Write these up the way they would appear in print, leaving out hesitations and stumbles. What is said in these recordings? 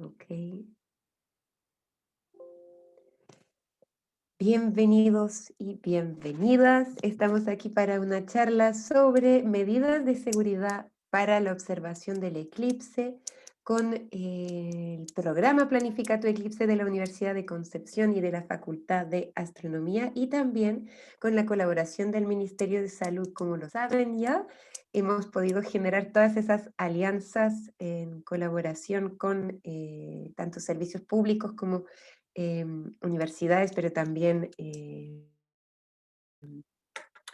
Ok. Bienvenidos y bienvenidas. Estamos aquí para una charla sobre medidas de seguridad para la observación del eclipse con el programa Planifica tu Eclipse de la Universidad de Concepción y de la Facultad de Astronomía, y también con la colaboración del Ministerio de Salud. Como lo saben ya, hemos podido generar todas esas alianzas en colaboración con tanto servicios públicos como universidades, pero también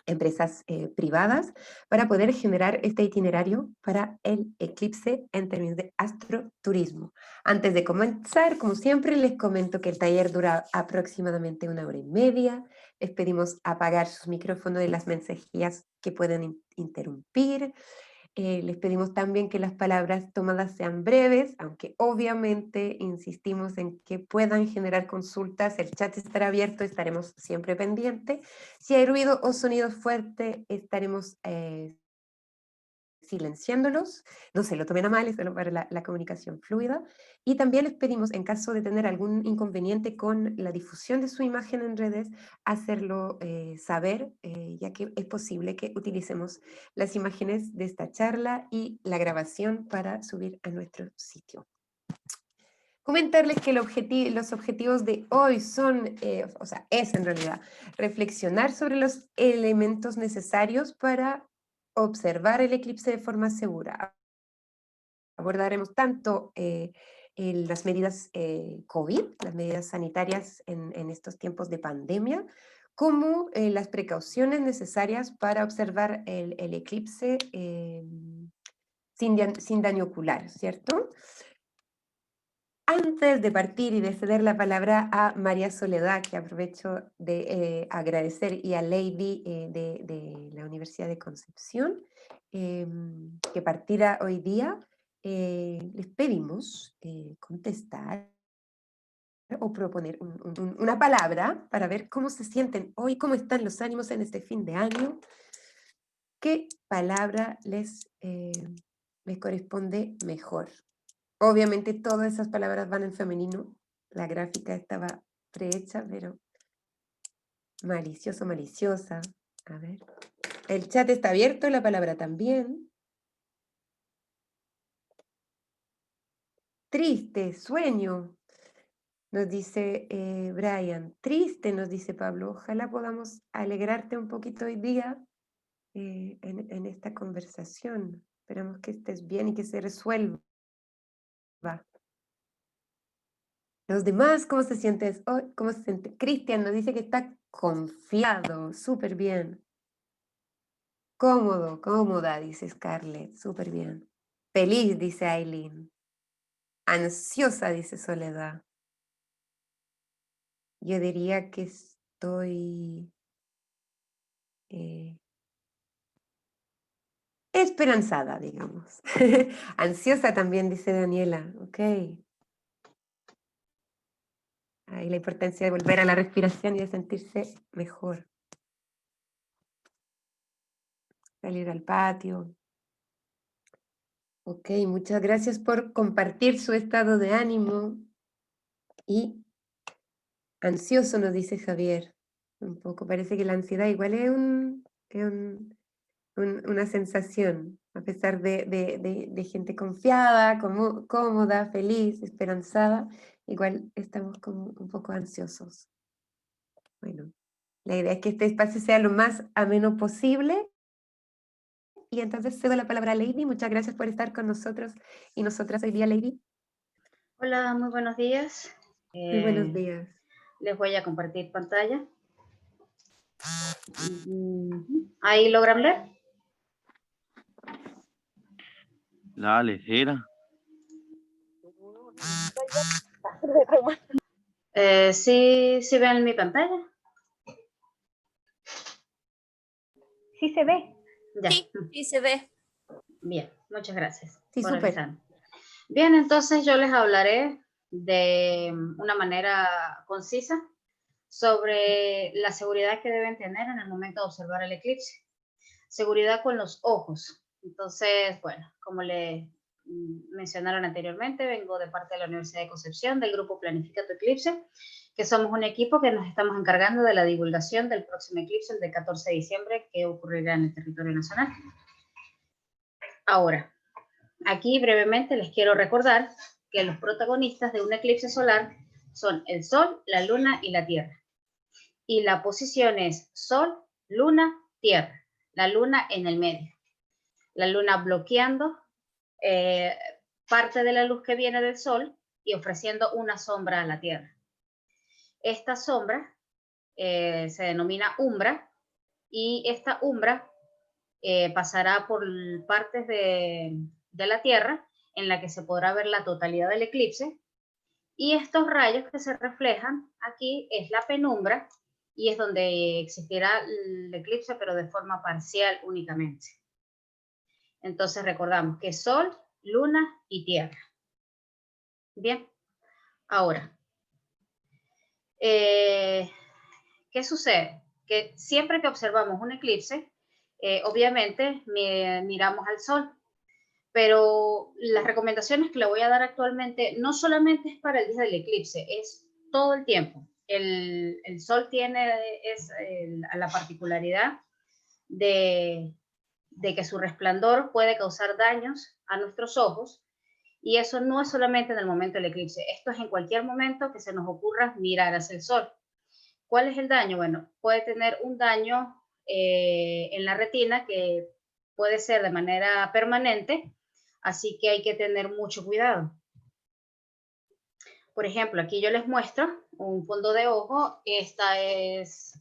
empresas privadas, para poder generar este itinerario para el eclipse en términos de astroturismo. Antes de comenzar, como siempre, les comento que el taller dura aproximadamente 1 hora y media. Les pedimos apagar sus micrófonos y las mensajerías que pueden interrumpir. Les pedimos también que las palabras tomadas sean breves, aunque obviamente insistimos en que puedan generar consultas. El chat estará abierto, estaremos siempre pendientes. Si hay ruido o sonido fuerte, estaremos silenciándolos. No se lo tomen a mal, es solo para la comunicación fluida. Y también les pedimos, en caso de tener algún inconveniente con la difusión de su imagen en redes, hacerlo saber, ya que es posible que utilicemos las imágenes de esta charla y la grabación para subir a nuestro sitio. Comentarles que los objetivos de hoy son, es en realidad reflexionar sobre los elementos necesarios para observar el eclipse de forma segura. Abordaremos tanto las medidas COVID, las medidas sanitarias en estos tiempos de pandemia, como las precauciones necesarias para observar el eclipse sin daño ocular, ¿cierto? Antes de partir y de ceder la palabra a María Soledad, que aprovecho de agradecer, y a Lady de la Universidad de Concepción, que partirá hoy día, les pedimos contestar o proponer una palabra para ver cómo se sienten hoy, cómo están los ánimos en este fin de año. ¿Qué palabra les corresponde mejor? Obviamente todas esas palabras van en femenino. La gráfica estaba prehecha, pero malicioso, maliciosa. A ver. El chat está abierto, la palabra también. Triste, sueño, nos dice Brian. Triste, nos dice Pablo. Ojalá podamos alegrarte un poquito hoy día en esta conversación. Esperamos que estés bien y que se resuelva. Los demás, ¿cómo se sientes hoy? ¿Cómo se siente? Cristian nos dice que está confiado, súper bien. Cómodo, cómoda, dice Scarlett, súper bien. Feliz, dice Aileen. Ansiosa, dice Soledad. Yo diría que estoy esperanzada, digamos. Ansiosa también, dice Daniela. Ok. Ahí la importancia de volver a la respiración y de sentirse mejor. Salir al patio. Ok, muchas gracias por compartir su estado de ánimo. Y ansioso, nos dice Javier. Un poco, parece que la ansiedad igual es una sensación, a pesar de gente confiada, cómoda, feliz, esperanzada, igual estamos como un poco ansiosos. Bueno, la idea es que este espacio sea lo más ameno posible. Y entonces cedo la palabra a Lady. Muchas gracias por estar con nosotros y nosotras hoy día, Lady. Hola, muy buenos días. Muy buenos días. Les voy a compartir pantalla. ¿Ahí logran ver? Dale, era. ¿Sí ven mi pantalla? Sí se ve. Ya. Sí se ve. Bien, muchas gracias Sí, por súper. avisar. Bien, entonces yo les hablaré de una manera concisa sobre la seguridad que deben tener en el momento de observar el eclipse. Seguridad con los ojos. Entonces, bueno, como les mencionaron anteriormente, vengo de parte de la Universidad de Concepción, del grupo Planifica tu Eclipse, que somos un equipo que nos estamos encargando de la divulgación del próximo eclipse, el del 14 de diciembre, que ocurrirá en el territorio nacional. Ahora, aquí brevemente les quiero recordar que los protagonistas de un eclipse solar son el Sol, la Luna y la Tierra. Y la posición es Sol, Luna, Tierra. La Luna en el medio. La Luna bloqueando parte de la luz que viene del Sol y ofreciendo una sombra a la Tierra. Esta sombra se denomina umbra y esta umbra pasará por partes de la Tierra en la que se podrá ver la totalidad del eclipse, y estos rayos que se reflejan aquí es la penumbra y es donde existirá el eclipse, pero de forma parcial únicamente. Entonces recordamos que Sol, Luna y Tierra. Bien, ahora, ¿qué sucede? Que siempre que observamos un eclipse, obviamente miramos al Sol, pero las recomendaciones que le voy a dar actualmente no solamente es para el día del eclipse, es todo el tiempo. El Sol tiene la particularidad de que su resplandor puede causar daños a nuestros ojos, y eso no es solamente en el momento del eclipse, esto es en cualquier momento que se nos ocurra mirar hacia el Sol. ¿Cuál es el daño? Bueno, puede tener un daño en la retina que puede ser de manera permanente, así que hay que tener mucho cuidado. Por ejemplo, aquí yo les muestro un fondo de ojo. Esta es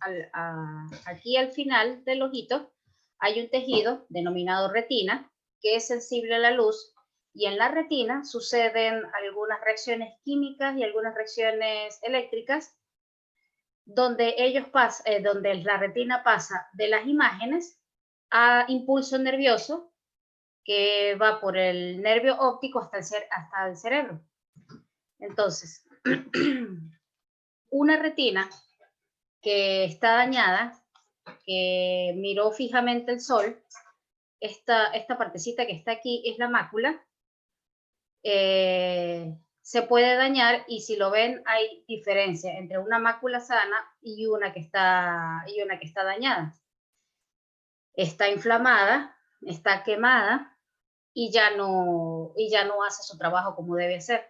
aquí al final del ojito hay un tejido denominado retina que es sensible a la luz, y en la retina suceden algunas reacciones químicas y algunas reacciones eléctricas donde donde la retina pasa de las imágenes a impulso nervioso que va por el nervio óptico hasta el cerebro. Entonces, una retina que está dañada, que miró fijamente el Sol, esta partecita que está aquí es la mácula, se puede dañar, y si lo ven hay diferencia entre una mácula sana y una que está dañada. Está inflamada, está quemada y ya no hace su trabajo como debe hacer.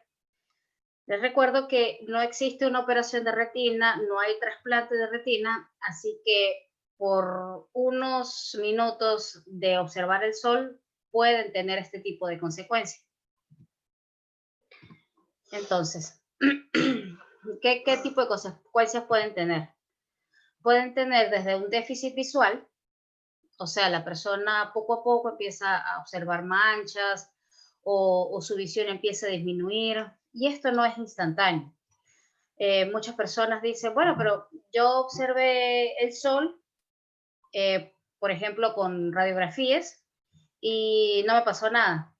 Les recuerdo que no existe una operación de retina, no hay trasplante de retina, así que por unos minutos de observar el Sol pueden tener este tipo de consecuencias. Entonces, ¿qué tipo de consecuencias pueden tener? Pueden tener desde un déficit visual, o sea, la persona poco a poco empieza a observar manchas o su visión empieza a disminuir, y esto no es instantáneo. Muchas personas dicen, bueno, pero yo observé el Sol, por ejemplo, con radiografías y no me pasó nada.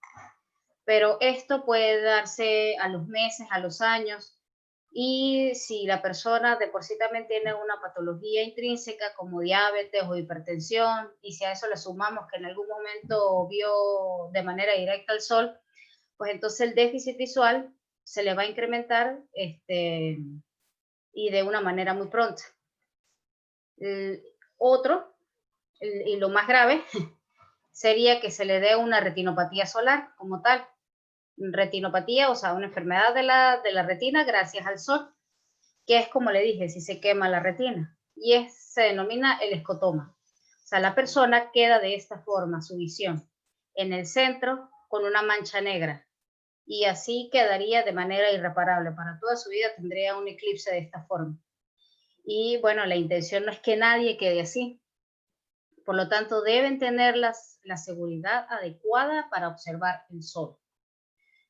Pero esto puede darse a los meses, a los años, y si la persona de por sí también tiene una patología intrínseca como diabetes o hipertensión, y si a eso le sumamos que en algún momento vio de manera directa el Sol, pues entonces el déficit visual se le va a incrementar y de una manera muy pronta. Y lo más grave, sería que se le dé una retinopatía solar como tal. Retinopatía, o sea, una enfermedad de la retina gracias al Sol, que es como le dije, si se quema la retina, y se denomina el escotoma. O sea, la persona queda de esta forma, su visión, en el centro con una mancha negra, y así quedaría de manera irreparable. Para toda su vida tendría un eclipse de esta forma. Y bueno, la intención no es que nadie quede así. Por lo tanto, deben tener la seguridad adecuada para observar el Sol.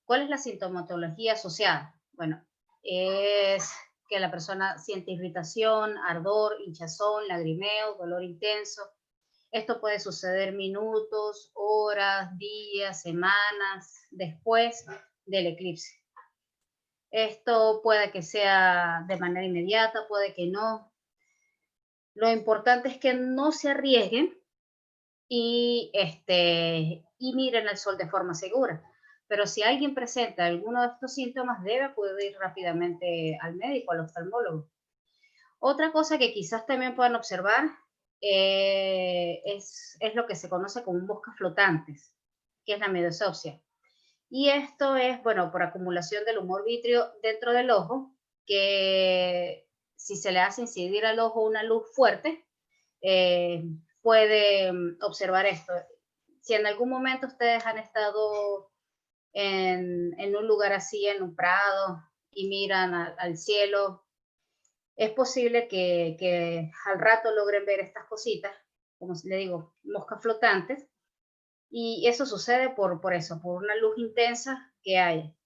¿Cuál es la sintomatología asociada? Bueno, es que la persona siente irritación, ardor, hinchazón, lagrimeo, dolor intenso. Esto puede suceder minutos, horas, días, semanas después del eclipse. Esto puede que sea de manera inmediata, puede que no. Lo importante es que no se arriesguen y miren el Sol de forma segura. pero si alguien presenta alguno de estos síntomas, debe acudir rápidamente al médico, al oftalmólogo. Otra cosa que quizás también puedan observar es lo que se conoce como moscas flotantes, que es la midosopsia. Y esto es, bueno, por acumulación del humor vítreo dentro del ojo, que si se le hace incidir al ojo una luz fuerte, puede observar esto. Si en algún momento ustedes han estado en un lugar así, en un prado, y miran al cielo, es posible que al rato logren ver estas cositas, como le digo, moscas flotantes, y eso sucede por eso, por una luz intensa que hay.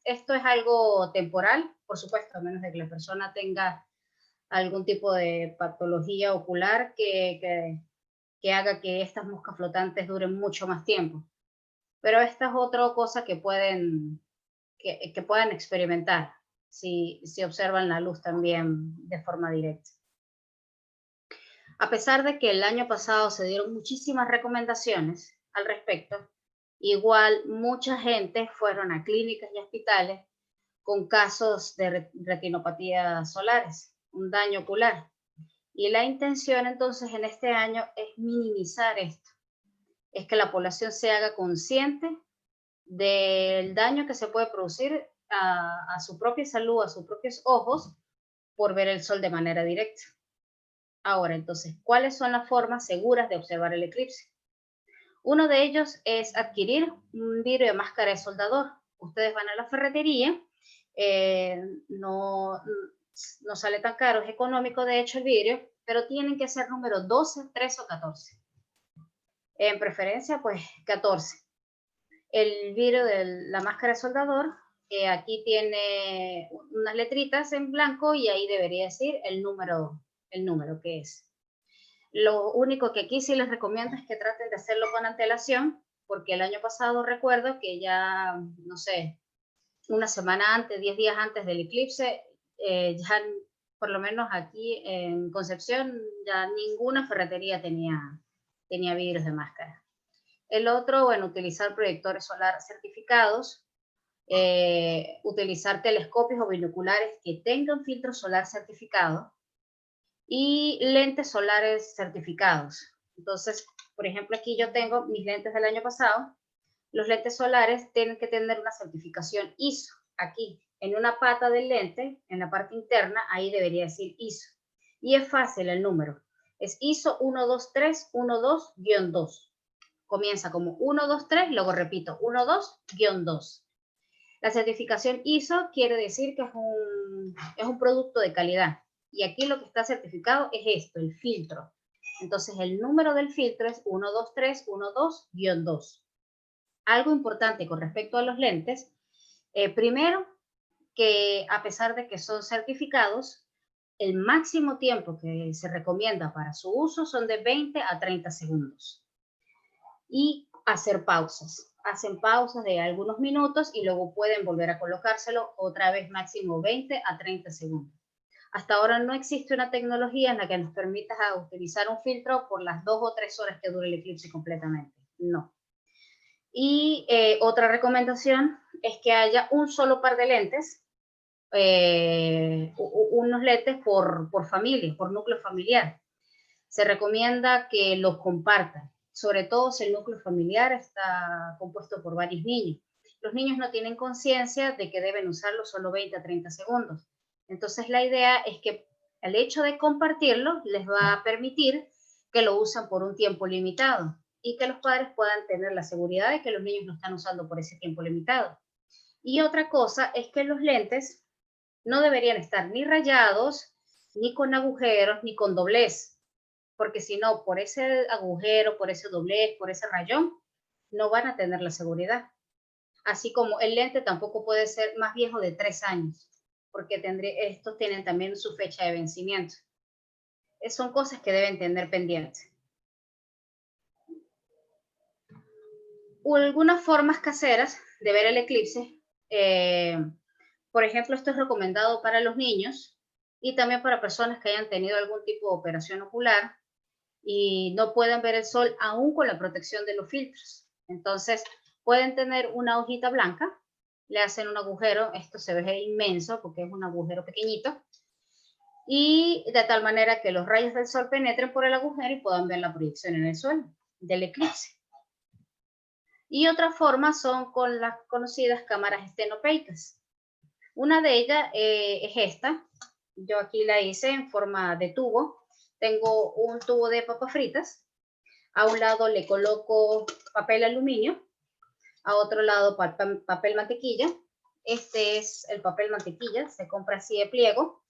Esto es algo temporal, por supuesto, a menos de que la persona tenga algún tipo de patología ocular que haga que estas moscas flotantes duren mucho más tiempo. Pero esta es otra cosa que pueden experimentar si observan la luz también de forma directa. A pesar de que el año pasado se dieron muchísimas recomendaciones al respecto, igual mucha gente fueron a clínicas y hospitales con casos de retinopatías solares, un daño ocular. Y la intención entonces en este año es minimizar esto, es que la población se haga consciente del daño que se puede producir a su propia salud, a sus propios ojos, por ver el sol de manera directa. Ahora, entonces, ¿cuáles son las formas seguras de observar el eclipse? Uno de ellos es adquirir un vidrio de máscara de soldador. Ustedes van a la ferretería, no sale tan caro, es económico de hecho el vidrio, pero tienen que ser número 12, 13 o 14. En preferencia, pues 14. El vidrio de la máscara de soldador, aquí tiene unas letritas en blanco y ahí debería decir el número que es. Lo único que aquí sí les recomiendo es que traten de hacerlo con antelación, porque el año pasado recuerdo que ya, no sé, una semana antes, 10 días antes del eclipse, ya por lo menos aquí en Concepción, ya ninguna ferretería tenía vidrios de máscara. El otro, bueno, utilizar proyectores solar certificados, utilizar telescopios o binoculares que tengan filtro solar certificado y lentes solares certificados. Entonces, por ejemplo, aquí yo tengo mis lentes del año pasado. Los lentes solares tienen que tener una certificación ISO. Aquí, en una pata del lente, en la parte interna, ahí debería decir ISO. Y es fácil el número. Es ISO 12312-2. Comienza como 123, luego repito, 12-2. La certificación ISO quiere decir que es un producto de calidad. Y aquí lo que está certificado es esto, el filtro. Entonces el número del filtro es 12312-2. Algo importante con respecto a los lentes, primero que a pesar de que son certificados, el máximo tiempo que se recomienda para su uso son de 20 a 30 segundos. Y hacer pausas. Hacen pausas de algunos minutos y luego pueden volver a colocárselo otra vez máximo 20 a 30 segundos. Hasta ahora no existe una tecnología en la que nos permita utilizar un filtro por las 2 o 3 horas que dure el eclipse completamente. No. Y otra recomendación es que haya un solo par de lentes, unos lentes por familia, por núcleo familiar. Se recomienda que los compartan, sobre todo si el núcleo familiar está compuesto por varios niños. Los niños no tienen conciencia de que deben usarlo solo 20 a 30 segundos. Entonces la idea es que el hecho de compartirlo les va a permitir que lo usen por un tiempo limitado y que los padres puedan tener la seguridad de que los niños lo están usando por ese tiempo limitado. Y otra cosa es que los lentes no deberían estar ni rayados, ni con agujeros, ni con doblez, porque si no, por ese agujero, por ese doblez, por ese rayón, no van a tener la seguridad. Así como el lente tampoco puede ser más viejo de 3 años, porque estos tienen también su fecha de vencimiento. Son cosas que deben tener pendientes. Algunas formas caseras de ver el eclipse, por ejemplo, esto es recomendado para los niños y también para personas que hayan tenido algún tipo de operación ocular y no pueden ver el sol aún con la protección de los filtros. Entonces, pueden tener una hojita blanca, le hacen un agujero, esto se ve inmenso porque es un agujero pequeñito, y de tal manera que los rayos del sol penetren por el agujero y puedan ver la proyección en el suelo del eclipse. Y otra forma son con las conocidas cámaras estenopeicas. Una de ellas es esta. Yo aquí la hice en forma de tubo. Tengo un tubo de papas fritas. A un lado le coloco papel aluminio. A otro lado papel mantequilla. Este es el papel mantequilla. Se compra así de pliego.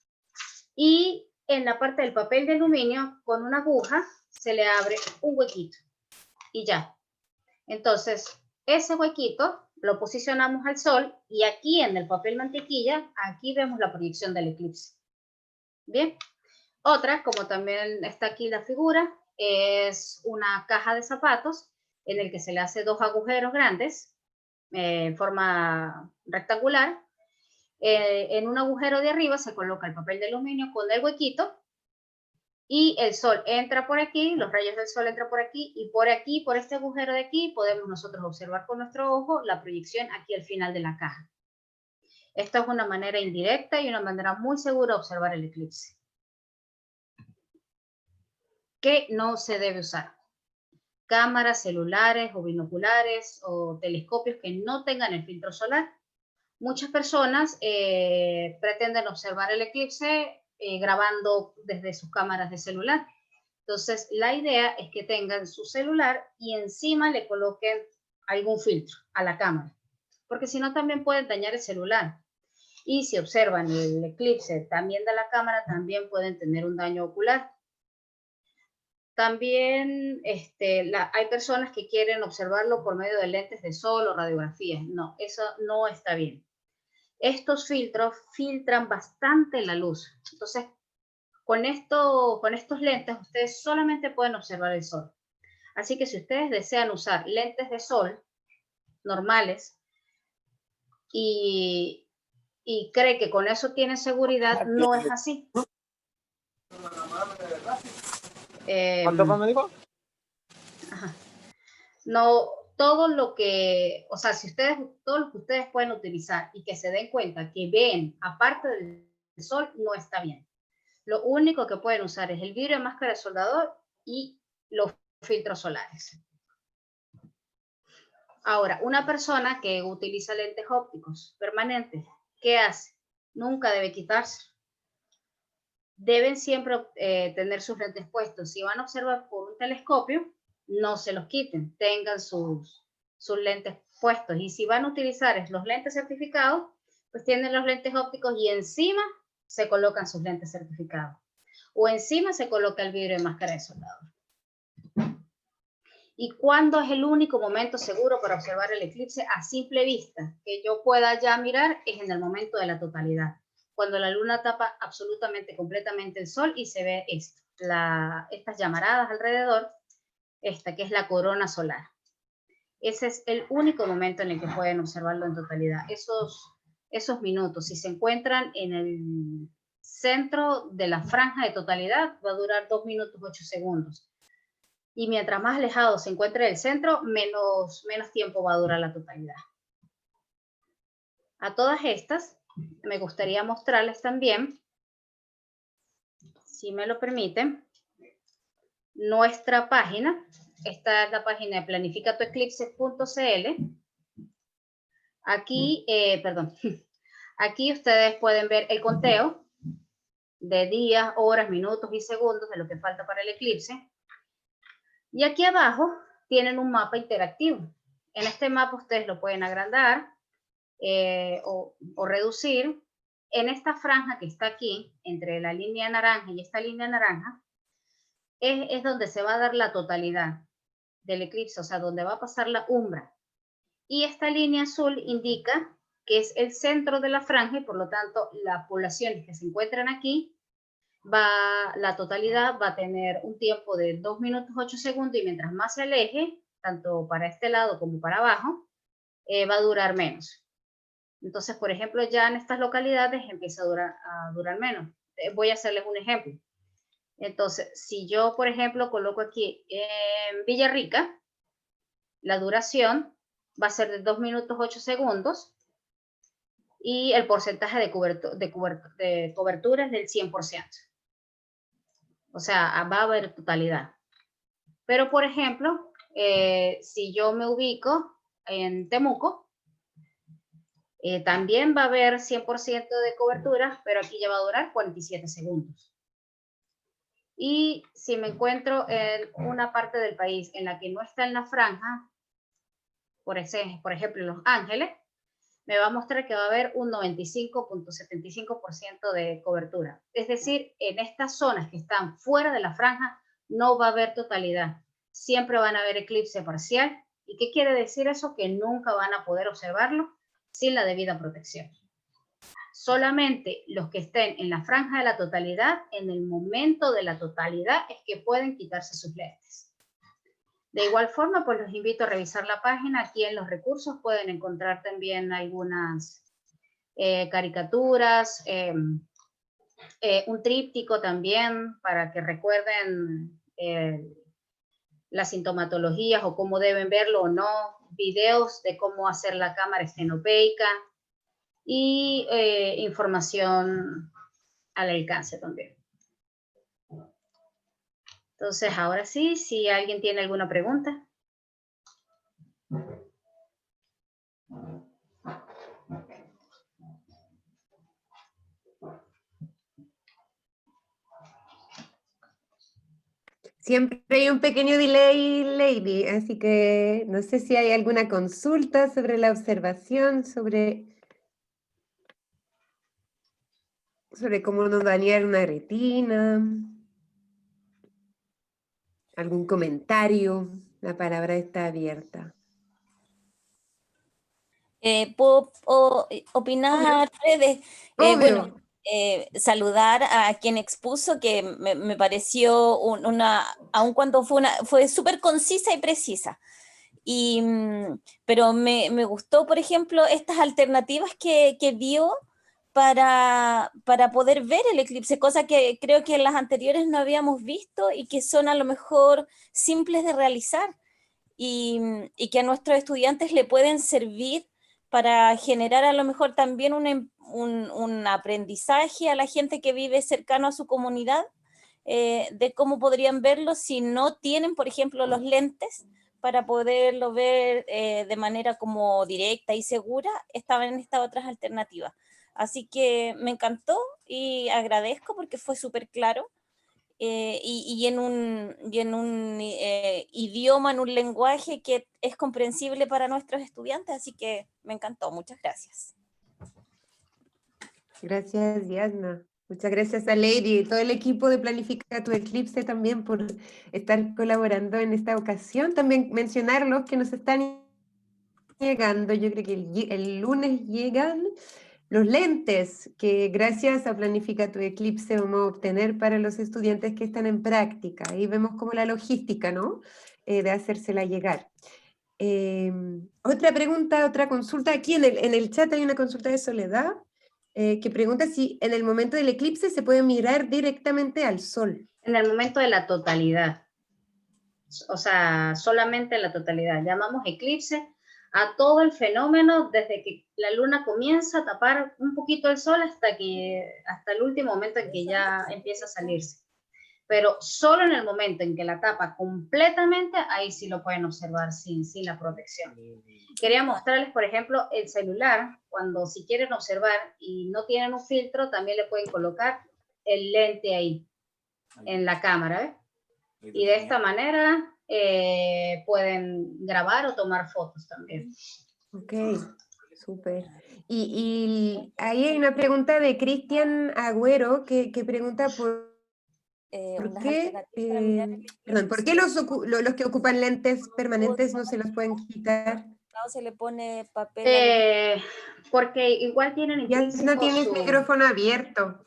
Y en la parte del papel de aluminio, con una aguja, se le abre un huequito. Y ya. Entonces, ese huequito lo posicionamos al sol y aquí en el papel mantequilla, aquí vemos la proyección del eclipse. Bien. Otra, como también está aquí la figura, es una caja de zapatos en el que se le hace 2 agujeros grandes en forma rectangular. En un agujero de arriba se coloca el papel de aluminio con el huequito y el sol entra por aquí, los rayos del sol entran por aquí, por este agujero de aquí, podemos nosotros observar con nuestro ojo la proyección aquí al final de la caja. Esto es una manera indirecta y una manera muy segura de observar el eclipse. ¿Qué no se debe usar? Cámaras, celulares o binoculares o telescopios que no tengan el filtro solar. Muchas personas pretenden observar el eclipse grabando desde sus cámaras de celular. Entonces, la idea es que tengan su celular y encima le coloquen algún filtro a la cámara, porque si no también pueden dañar el celular. Y si observan el eclipse también de la cámara, también pueden tener un daño ocular. También hay personas que quieren observarlo por medio de lentes de sol o radiografías. No, eso no está bien. Estos filtros filtran bastante la luz. Entonces, con estos lentes, ustedes solamente pueden observar el sol. Así que si ustedes desean usar lentes de sol normales y creen que con eso tienen seguridad, no es así. ¿Cuánto me dijo? No, todo lo que, o sea, todo lo que ustedes pueden utilizar y que se den cuenta que ven aparte del sol, no está bien. Lo único que pueden usar es el vidrio de máscara de soldador y los filtros solares. Ahora, una persona que utiliza lentes ópticos permanentes, ¿qué hace? Nunca debe quitarse. Deben siempre tener sus lentes puestos. Si van a observar por un telescopio, no se los quiten, tengan sus lentes puestos. Y si van a utilizar los lentes certificados, pues tienen los lentes ópticos y encima se colocan sus lentes certificados. O encima se coloca el vidrio de máscara de soldador. ¿Y cuándo es el único momento seguro para observar el eclipse a simple vista? Que yo pueda ya mirar es en el momento de la totalidad. Cuando la luna tapa absolutamente, completamente el sol y se ve esto, estas llamaradas alrededor, esta que es la corona solar. Ese es el único momento en el que pueden observarlo en totalidad. Esos minutos, si se encuentran en el centro de la franja de totalidad, va a durar 2 minutos 8 segundos. Y mientras más alejado se encuentre del centro, menos tiempo va a durar la totalidad. A todas estas, me gustaría mostrarles también, si me lo permiten, nuestra página. Esta es la página de planificatueclipse.cl. Aquí, aquí ustedes pueden ver el conteo de días, horas, minutos y segundos de lo que falta para el eclipse. Y aquí abajo tienen un mapa interactivo. En este mapa ustedes lo pueden agrandar o reducir. En esta franja que está aquí, entre la línea naranja y esta línea naranja, es donde se va a dar la totalidad del eclipse, o sea, donde va a pasar la umbra. Y esta línea azul indica que es el centro de la franja y por lo tanto las poblaciones que se encuentran aquí, la totalidad va a tener un tiempo de 2 minutos 8 segundos y mientras más se aleje, tanto para este lado como para abajo, va a durar menos. Entonces, por ejemplo, ya en estas localidades empieza a durar menos. Voy a hacerles un ejemplo. Entonces, si yo, por ejemplo, coloco aquí en Villarrica, la duración va a ser de 2 minutos 8 segundos y el porcentaje de cobertura es del 100%. O sea, va a haber totalidad. Pero, por ejemplo, si yo me ubico en Temuco, también va a haber 100% de cobertura, pero aquí ya va a durar 47 segundos. Y si me encuentro en una parte del país en la que no está en la franja, por ejemplo, en Los Ángeles, me va a mostrar que va a haber un 95.75% de cobertura. Es decir, en estas zonas que están fuera de la franja no va a haber totalidad. Siempre van a haber eclipse parcial. ¿Y qué quiere decir eso? Que nunca van a poder observarlo sin la debida protección. Solamente los que estén en la franja de la totalidad, en el momento de la totalidad, es que pueden quitarse sus lentes. De igual forma, pues los invito a revisar la página. Aquí en los recursos pueden encontrar también algunas caricaturas, un tríptico también para que recuerden las sintomatologías o cómo deben verlo o no, videos de cómo hacer la cámara estenopeica y información al alcance también. Entonces, ahora sí, si alguien tiene alguna pregunta. Siempre hay un pequeño delay, Lady, así que no sé si hay alguna consulta sobre la observación, sobre cómo no dañar una retina. ¿Algún comentario? La palabra está abierta. ¿Puedo opinar, Fede? Obvio. Bueno, saludar a quien expuso, que me pareció aun cuando fue súper concisa y precisa. Pero me gustó, por ejemplo, estas alternativas que dio para poder ver el eclipse, cosa que creo que en las anteriores no habíamos visto y que son a lo mejor simples de realizar y que a nuestros estudiantes le pueden servir para generar a lo mejor también un aprendizaje a la gente que vive cercano a su comunidad, de cómo podrían verlo si no tienen, por ejemplo, los lentes para poderlo ver de manera como directa y segura. Estaban estas otras alternativas. Así que me encantó y agradezco porque fue súper claro. Y en un idioma, en un lenguaje que es comprensible para nuestros estudiantes, así que me encantó. Muchas gracias. Gracias, Diana. Muchas gracias a Lady y todo el equipo de Planifica tu Eclipse también por estar colaborando en esta ocasión. También mencionar los que nos están llegando. Yo creo que el lunes llegan los lentes que gracias a Planifica tu Eclipse vamos a obtener para los estudiantes que están en práctica. Ahí vemos como la logística, ¿no? De hacérsela llegar. Otra pregunta, otra consulta. Aquí en el chat hay una consulta de Soledad que pregunta si en el momento del eclipse se puede mirar directamente al sol. En el momento de la totalidad. O sea, solamente en la totalidad. Llamamos eclipse a todo el fenómeno desde que la luna comienza a tapar un poquito el sol hasta el último momento en que ya empieza a salirse. Pero solo en el momento en que la tapa completamente, ahí sí lo pueden observar sin la protección. Quería mostrarles, por ejemplo, el celular, cuando si quieren observar y no tienen un filtro, también le pueden colocar el lente ahí, en la cámara, ¿eh? Y de esta manera pueden grabar o tomar fotos también. Ok, súper. Y ahí hay una pregunta de Cristian Agüero que pregunta por ¿por qué los que ocupan lentes permanentes no se los pueden quitar? No se le pone papel. Porque igual tienen intrínseco Ya no tienes micrófono abierto.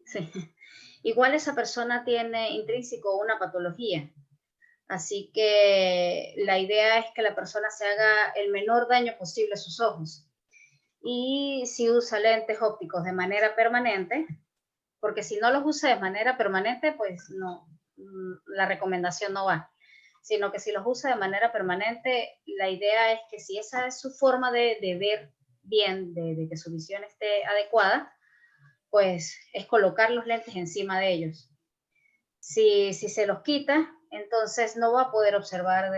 Sí. Igual esa persona tiene intrínseco una patología. Así que la idea es que la persona se haga el menor daño posible a sus ojos. Y si usa lentes ópticos de manera permanente, porque si no los usa de manera permanente, pues no, la recomendación no va. sino que si los usa de manera permanente, la idea es que si esa es su forma de ver bien, de que su visión esté adecuada, pues es colocar los lentes encima de ellos. Si se los quita, entonces no va a poder observar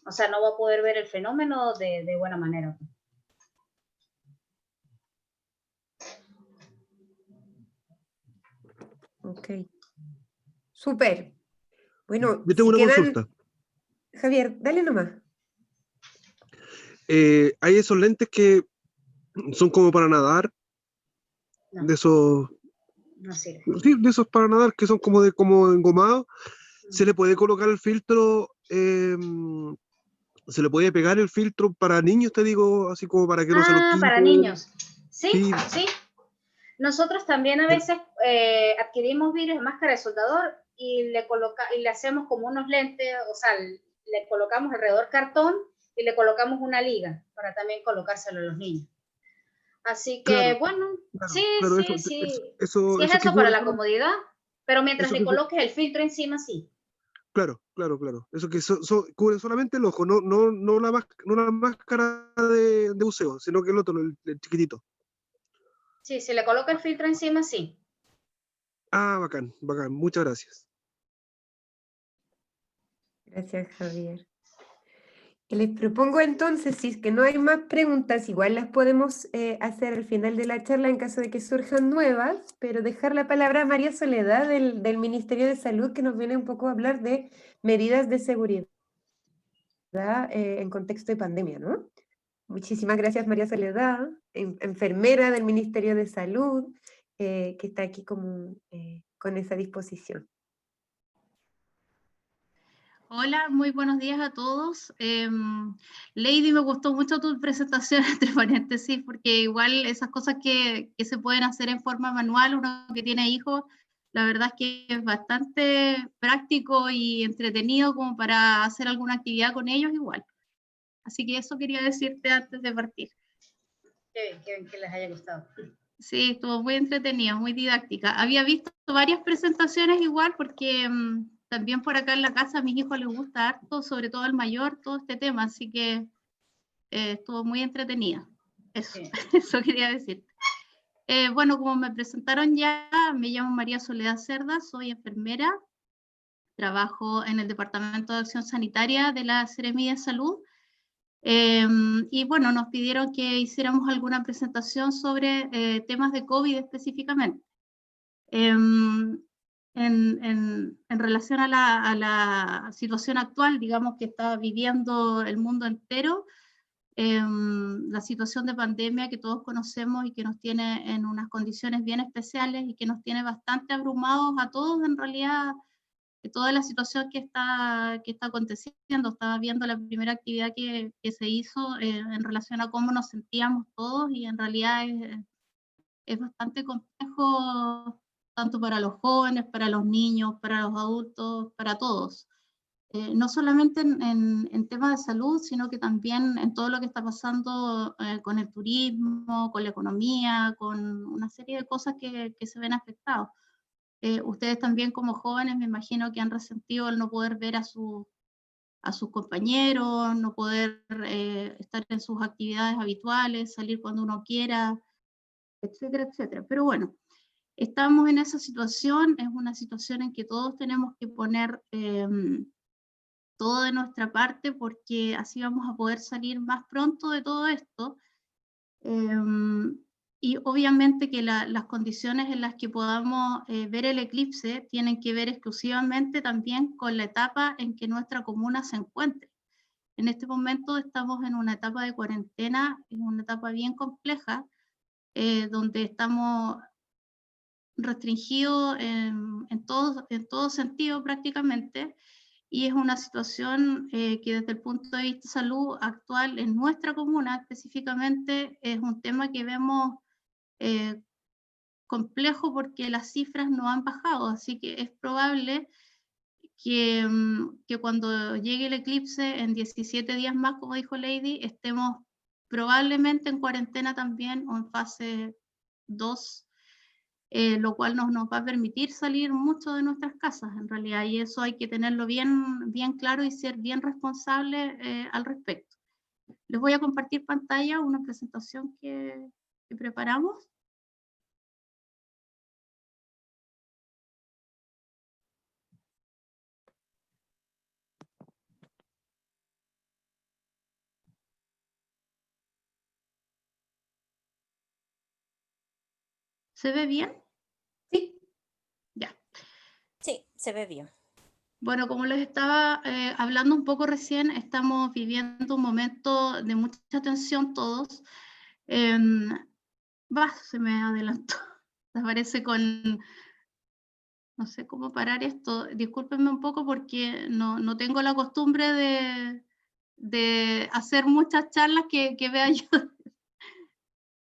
o sea, no va a poder ver el fenómeno de buena manera. Ok. Súper. Bueno, Yo tengo si una quedan... consulta. Javier, dale nomás. Hay esos lentes que son como para nadar, No, de esos, no sirve. sí, de esos para nadar que son como engomados. Se le puede colocar el filtro, se le puede pegar el filtro para niños, te digo, así como para que no se lo Ah, para quiten. niños. Sí, Sí, sí. Nosotros también a veces adquirimos vidrios de máscara de soldador y le hacemos como unos lentes, o sea, le colocamos alrededor cartón y le colocamos una liga para también colocárselo a los niños. Así que, claro, bueno, sí, claro, sí, sí. eso, Sí es eso que eso para cubre la comodidad, pero mientras eso le que coloques el filtro encima, sí. claro. Eso que cubre solamente el ojo, no la máscara de buceo, sino que el otro, el chiquitito. Sí, si le coloca el filtro encima, sí. Ah, bacán, muchas gracias. Gracias, Javier. Y les propongo entonces, si es que no hay más preguntas, igual las podemos hacer al final de la charla en caso de que surjan nuevas, pero dejar la palabra a María Soledad del Ministerio de Salud, que nos viene un poco a hablar de medidas de seguridad en contexto de pandemia, ¿no? Muchísimas gracias, María Soledad, enfermera del Ministerio de Salud, que está aquí con esa disposición. Hola, muy buenos días a todos. Lady, me gustó mucho tu presentación, entre paréntesis, porque igual esas cosas que se pueden hacer en forma manual, uno que tiene hijos, la verdad es que es bastante práctico y entretenido como para hacer alguna actividad con ellos igual. Así que eso quería decirte antes de partir. Qué bien que les haya gustado. Sí, estuvo muy entretenida, muy didáctica. Había visto varias presentaciones igual porque también por acá en la casa a mis hijos les gusta harto, sobre todo al mayor, todo este tema, así que estuvo muy entretenida. Eso, Sí. eso quería decir. Bueno, como me presentaron ya, me llamo María Soledad Cerda, soy enfermera, trabajo en el Departamento de Acción Sanitaria de la Seremía de Salud. Y bueno, nos pidieron que hiciéramos alguna presentación sobre temas de COVID específicamente. En relación a la situación actual, digamos, que está viviendo el mundo entero, la situación de pandemia que todos conocemos y que nos tiene en unas condiciones bien especiales y que nos tiene bastante abrumados a todos en realidad, de toda la situación que está aconteciendo. Estaba viendo la primera actividad que se hizo en relación a cómo nos sentíamos todos y en realidad es bastante complejo tanto para los jóvenes, para los niños, para los adultos, para todos. No solamente en temas de salud, sino que también en todo lo que está pasando con el turismo, con la economía, con una serie de cosas que se ven afectados. Ustedes también como jóvenes me imagino que han resentido el no poder ver a sus compañeros, no poder estar en sus actividades habituales, salir cuando uno quiera, etcétera, etcétera. Pero bueno, estamos en esa situación, es una situación en que todos tenemos que poner todo de nuestra parte porque así vamos a poder salir más pronto de todo esto. Y obviamente que las condiciones en las que podamos ver el eclipse tienen que ver exclusivamente también con la etapa en que nuestra comuna se encuentre. En este momento estamos en una etapa de cuarentena, en una etapa bien compleja, donde estamos restringidos en todo sentido prácticamente, y es una situación que desde el punto de vista de salud actual en nuestra comuna específicamente es un tema que vemos complejo porque las cifras no han bajado, así que es probable que cuando llegue el eclipse en 17 días más, como dijo Lady, estemos probablemente en cuarentena también o en fase 2. lo cual nos va a permitir salir mucho de nuestras casas, en realidad, y eso hay que tenerlo bien claro y ser bien responsable al respecto. Les voy a compartir pantalla, una presentación que preparamos. ¿Se ve bien? Sí. Ya. Sí, se ve bien. Bueno, como les estaba hablando un poco recién, estamos viviendo un momento de mucha tensión todos. Se me adelantó. Aparece con... No sé cómo parar esto. Discúlpenme un poco porque no tengo la costumbre de hacer muchas charlas que vea yo.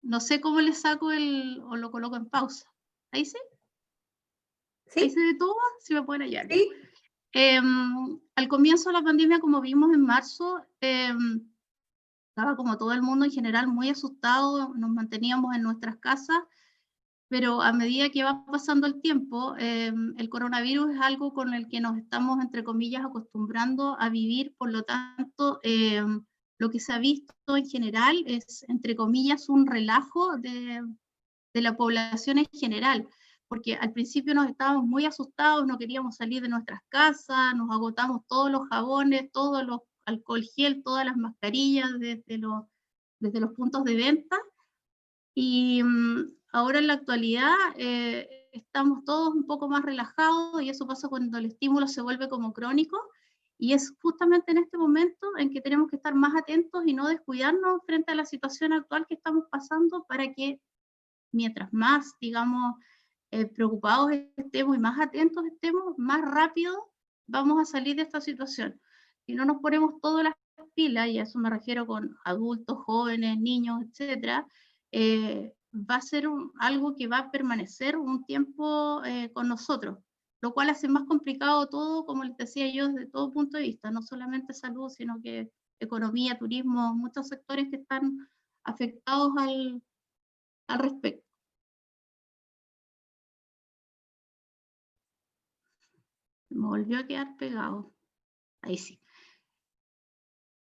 No sé cómo le saco o lo coloco en pausa. ¿Ahí sí? ¿Ahí Sí, se detuvo? Si me pueden ayudar. sí. Al comienzo de la pandemia, como vimos en marzo, estaba como todo el mundo en general muy asustado, nos manteníamos en nuestras casas, pero a medida que va pasando el tiempo, el coronavirus es algo con el que nos estamos, entre comillas, acostumbrando a vivir, por lo tanto, lo que se ha visto en general es, entre comillas, un relajo de la población en general, porque al principio nos estábamos muy asustados, no queríamos salir de nuestras casas, nos agotamos todos los jabones, todos los alcohol gel, todas las mascarillas desde los puntos de venta, y ahora en la actualidad estamos todos un poco más relajados, y eso pasa cuando el estímulo se vuelve como crónico, y es justamente en este momento en que tenemos que estar más atentos y no descuidarnos frente a la situación actual que estamos pasando, para que mientras más, digamos, preocupados estemos y más atentos estemos, más rápido vamos a salir de esta situación. Si no nos ponemos todas las pilas, y a eso me refiero con adultos, jóvenes, niños, etcétera, va a ser algo que va a permanecer un tiempo con nosotros, lo cual hace más complicado todo, como les decía yo, desde todo punto de vista, no solamente salud, sino que economía, turismo, muchos sectores que están afectados al respecto. Me volvió a quedar pegado. Ahí sí.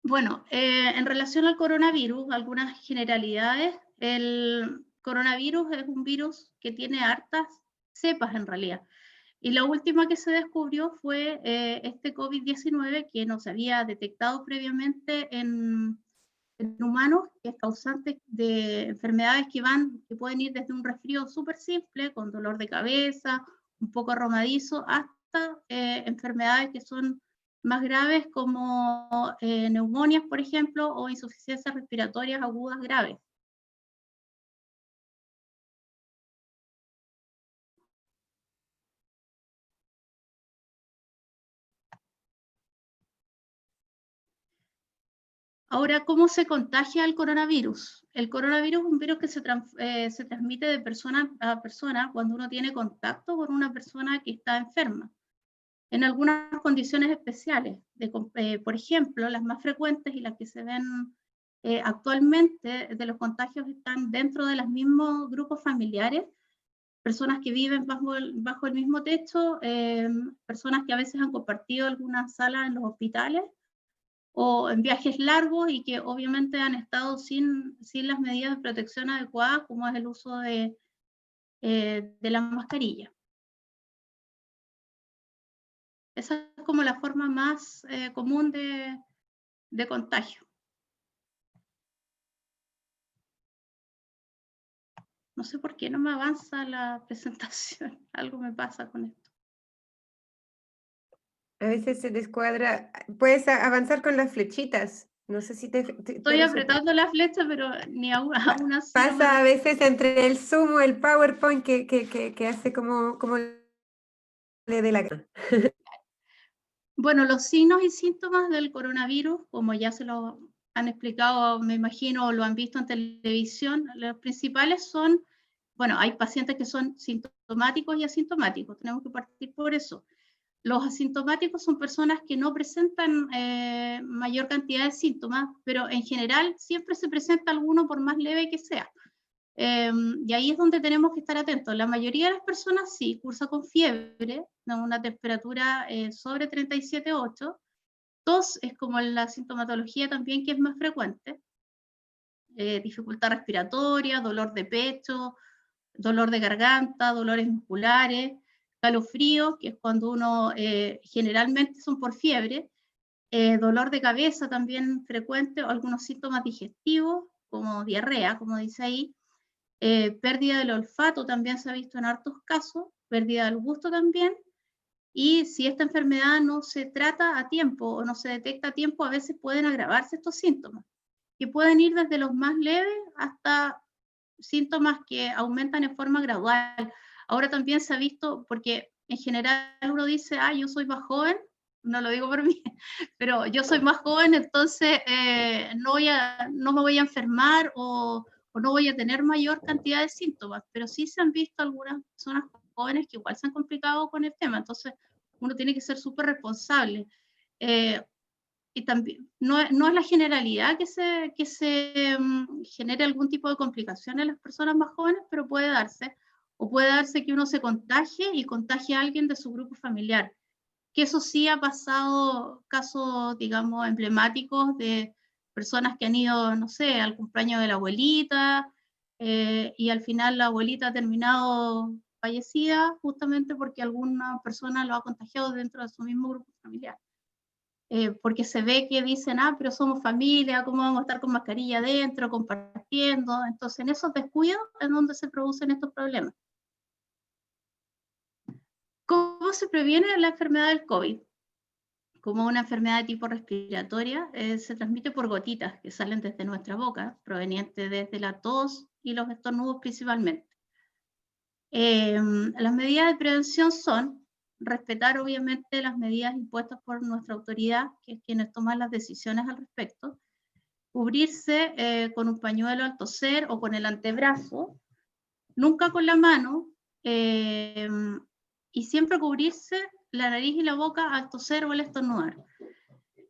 Bueno, en relación al coronavirus, algunas generalidades. El coronavirus es un virus que tiene hartas cepas en realidad. Y la última que se descubrió fue este COVID-19, que no se había detectado previamente en humanos, que es causante de enfermedades que pueden ir desde un resfrío súper simple, con dolor de cabeza, un poco aromadizo, hasta enfermedades que son más graves, como neumonias, por ejemplo, o insuficiencias respiratorias agudas graves. Ahora, ¿cómo se contagia el coronavirus? El coronavirus es un virus que se transmite de persona a persona cuando uno tiene contacto con una persona que está enferma, en algunas condiciones especiales. Por ejemplo, las más frecuentes y las que se ven actualmente de los contagios están dentro de los mismos grupos familiares, personas que viven bajo el mismo techo, personas que a veces han compartido algunas salas en los hospitales, o en viajes largos y que obviamente han estado sin las medidas de protección adecuadas, como es el uso de la mascarilla. Esa es como la forma más común de contagio. No sé por qué no me avanza la presentación, algo me pasa con esto. A veces se descuadra. Puedes avanzar con las flechitas. No sé si Estoy apretando la flecha, pero ni aún así. Pasa a veces entre el Zoom o el PowerPoint que hace como le dé la gana. Bueno, los signos y síntomas del coronavirus, como ya se lo han explicado, me imagino, o lo han visto en televisión, los principales son, bueno, hay pacientes que son sintomáticos y asintomáticos, tenemos que partir por eso. Los asintomáticos son personas que no presentan mayor cantidad de síntomas, pero en general siempre se presenta alguno, por más leve que sea. Y ahí es donde tenemos que estar atentos. La mayoría de las personas sí cursa con fiebre, una temperatura sobre 37,8. Tos es como la sintomatología también que es más frecuente. Dificultad respiratoria, dolor de pecho, dolor de garganta, dolores musculares, calofrío, que es cuando uno generalmente son por fiebre, dolor de cabeza también frecuente, o algunos síntomas digestivos, como diarrea, como dice ahí, pérdida del olfato también se ha visto en hartos casos, pérdida del gusto también, y si esta enfermedad no se trata a tiempo o no se detecta a tiempo, a veces pueden agravarse estos síntomas, que pueden ir desde los más leves hasta síntomas que aumentan en forma gradual. Ahora también se ha visto, porque en general uno dice, yo soy más joven, no lo digo por mí, pero yo soy más joven, entonces no me voy a enfermar o no voy a tener mayor cantidad de síntomas, pero sí se han visto algunas personas jóvenes que igual se han complicado con el tema, entonces uno tiene que ser súper responsable. Y también, no es la generalidad que se genere algún tipo de complicación en las personas más jóvenes, pero puede darse, o puede darse que uno se contagie y contagie a alguien de su grupo familiar, que eso sí ha pasado, casos, digamos, emblemáticos de personas que han ido, no sé, al cumpleaños de la abuelita, y al final la abuelita ha terminado fallecida justamente porque alguna persona lo ha contagiado dentro de su mismo grupo familiar. Porque se ve que dicen, pero somos familia, ¿cómo vamos a estar con mascarilla adentro, compartiendo? Entonces, en esos descuidos es donde se producen estos problemas. ¿Cómo se previene la enfermedad del COVID? Como una enfermedad de tipo respiratoria, se transmite por gotitas que salen desde nuestra boca, provenientes desde la tos y los estornudos principalmente. Las medidas de prevención son respetar obviamente las medidas impuestas por nuestra autoridad, que es quienes toman las decisiones al respecto, cubrirse con un pañuelo al toser o con el antebrazo, nunca con la mano, y siempre cubrirse la nariz y la boca al toser o al estornudar.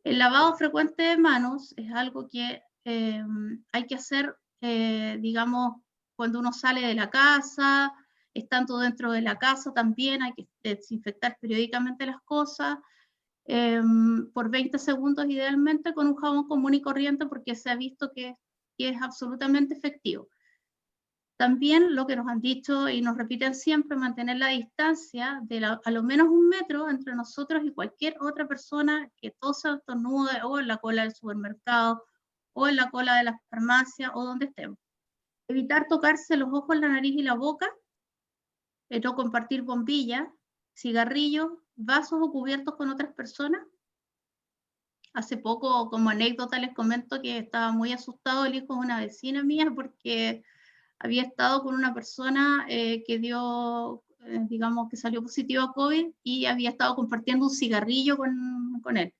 El lavado frecuente de manos es algo que hay que hacer, digamos, cuando uno sale de la casa, estando dentro de la casa también hay que desinfectar periódicamente las cosas, por 20 segundos idealmente con un jabón común y corriente, porque se ha visto que es absolutamente efectivo. También lo que nos han dicho y nos repiten siempre, mantener la distancia de a lo menos 1 metro entre nosotros y cualquier otra persona que tosa o estornude, o en la cola del supermercado, o en la cola de la farmacia, o donde estemos. Evitar tocarse los ojos, la nariz y la boca, no compartir bombillas, cigarrillos, vasos o cubiertos con otras personas. Hace poco, como anécdota, les comento que estaba muy asustado el hijo de una vecina mía porque había estado con una persona que dio, digamos, que salió positivo a COVID y había estado compartiendo un cigarrillo con él.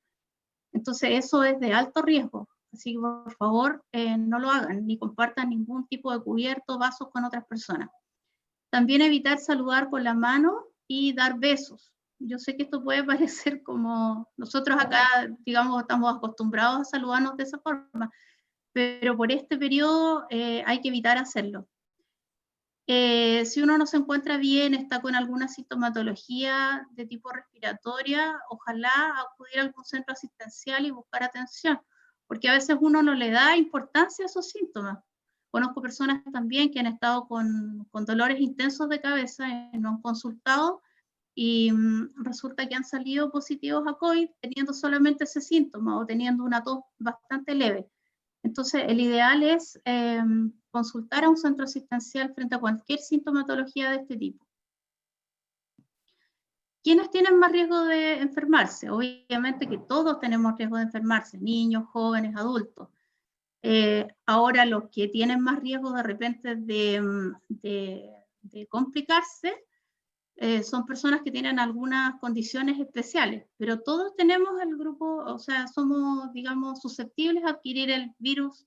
Entonces eso es de alto riesgo, así que por favor no lo hagan, ni compartan ningún tipo de cubierto, vasos con otras personas. También evitar saludar con la mano y dar besos. Yo sé que esto puede parecer como, nosotros acá, digamos, estamos acostumbrados a saludarnos de esa forma, pero por este periodo hay que evitar hacerlo. Si uno no se encuentra bien, está con alguna sintomatología de tipo respiratoria, ojalá acudir a algún centro asistencial y buscar atención, porque a veces uno no le da importancia a esos síntomas. Conozco personas también que han estado con dolores intensos de cabeza y no han consultado, y resulta que han salido positivos a COVID teniendo solamente ese síntoma o teniendo una tos bastante leve. Entonces, el ideal es consultar a un centro asistencial frente a cualquier sintomatología de este tipo. ¿Quiénes tienen más riesgo de enfermarse? Obviamente que todos tenemos riesgo de enfermarse, niños, jóvenes, adultos. Ahora, los que tienen más riesgo de repente de complicarse son personas que tienen algunas condiciones especiales, pero todos tenemos el grupo, o sea, somos, digamos, susceptibles a adquirir el virus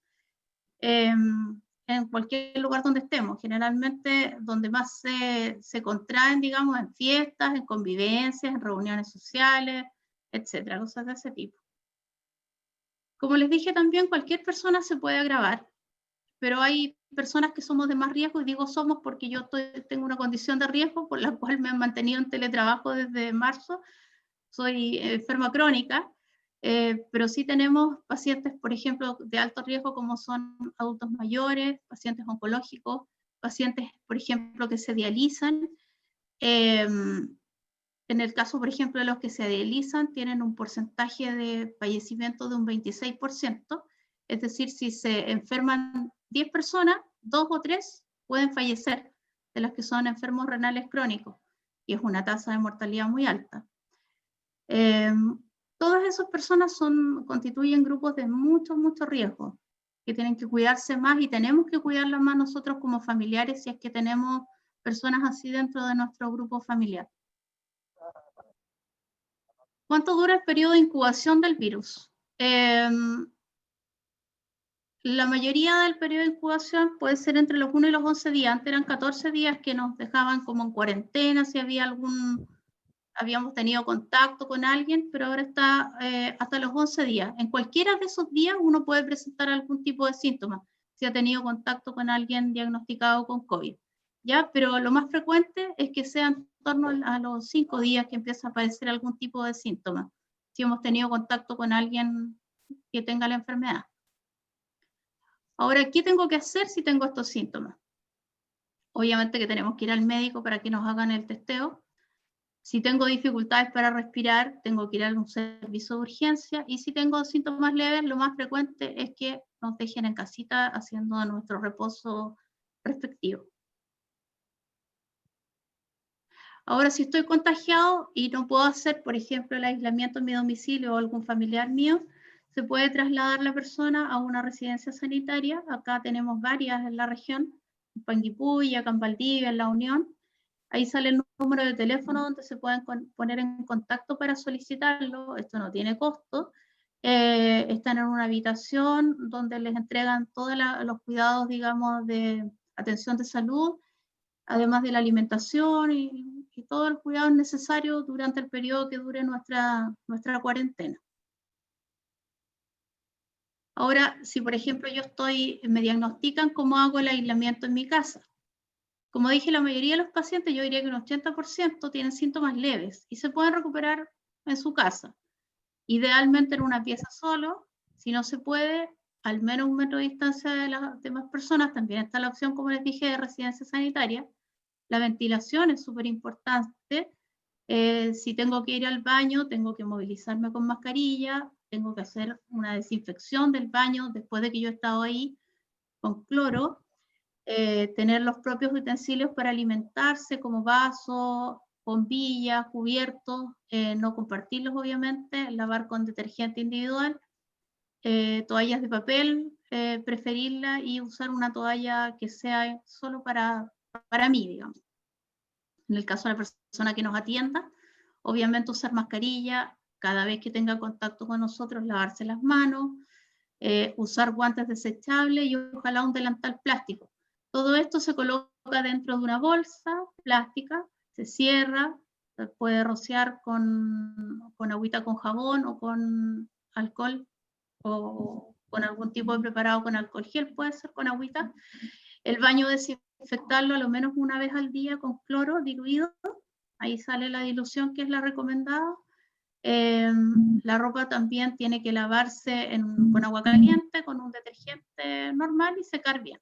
en cualquier lugar donde estemos, generalmente donde más se contraen, digamos, en fiestas, en convivencias, en reuniones sociales, etcétera, cosas de ese tipo. Como les dije también, cualquier persona se puede agravar, pero hay personas que somos de más riesgo, y digo somos porque yo tengo una condición de riesgo por la cual me han mantenido en teletrabajo desde marzo. Soy enferma crónica, pero sí tenemos pacientes, por ejemplo, de alto riesgo, como son adultos mayores, pacientes oncológicos, pacientes, por ejemplo, que se dializan. En el caso, por ejemplo, de los que se dializan, tienen un porcentaje de fallecimiento de un 26%, es decir, si se enferman 10 personas, 2 o 3 pueden fallecer de los que son enfermos renales crónicos, y es una tasa de mortalidad muy alta. Todas esas personas constituyen grupos de mucho riesgo, que tienen que cuidarse más, y tenemos que cuidarlas más nosotros como familiares si es que tenemos personas así dentro de nuestro grupo familiar. ¿Cuánto dura el periodo de incubación del virus? La mayoría del periodo de incubación puede ser entre los 1 y los 11 días. Antes eran 14 días que nos dejaban como en cuarentena si habíamos tenido contacto con alguien, pero ahora está hasta los 11 días. En cualquiera de esos días uno puede presentar algún tipo de síntomas si ha tenido contacto con alguien diagnosticado con COVID. ¿Ya? Pero lo más frecuente es que sea en torno a los 5 días que empieza a aparecer algún tipo de síntoma, si hemos tenido contacto con alguien que tenga la enfermedad. Ahora, ¿qué tengo que hacer si tengo estos síntomas? Obviamente que tenemos que ir al médico para que nos hagan el testeo. Si tengo dificultades para respirar, tengo que ir a un servicio de urgencia, y si tengo síntomas leves, lo más frecuente es que nos dejen en casita haciendo nuestro reposo respectivo. Ahora, si estoy contagiado y no puedo hacer, por ejemplo, el aislamiento en mi domicilio o algún familiar mío, se puede trasladar la persona a una residencia sanitaria. Acá tenemos varias en la región, en Panguipulli, acá en Valdivia, en La Unión. Ahí sale el número de teléfono donde se pueden poner en contacto para solicitarlo. Esto no tiene costo. Están en una habitación donde les entregan todos los cuidados, digamos, de atención de salud, además de la alimentación y todo el cuidado necesario durante el periodo que dure nuestra cuarentena. Ahora, si por ejemplo me diagnostican, ¿cómo hago el aislamiento en mi casa? Como dije, la mayoría de los pacientes, yo diría que un 80% tienen síntomas leves y se pueden recuperar en su casa. Idealmente en una pieza solo. Si no se puede, al menos 1 metro de distancia de las demás personas. También está la opción, como les dije, de residencia sanitaria. La ventilación es súper importante. Si tengo que ir al baño, tengo que movilizarme con mascarilla, tengo que hacer una desinfección del baño después de que yo he estado ahí con cloro. Tener los propios utensilios para alimentarse, como vasos, bombillas, cubiertos, no compartirlos obviamente, lavar con detergente individual, toallas de papel, preferirla, y usar una toalla que sea solo para mí, digamos. En el caso de la persona que nos atienda, obviamente usar mascarilla, cada vez que tenga contacto con nosotros, lavarse las manos, usar guantes desechables y ojalá un delantal plástico. Todo esto se coloca dentro de una bolsa plástica, se cierra, se puede rociar con agüita con jabón o con alcohol, o con algún tipo de preparado con alcohol gel, puede ser con agüita. El baño desinfectarlo a lo menos 1 vez al día con cloro diluido, ahí sale la dilución que es la recomendada. La ropa también tiene que lavarse con agua caliente, con un detergente normal, y secar bien.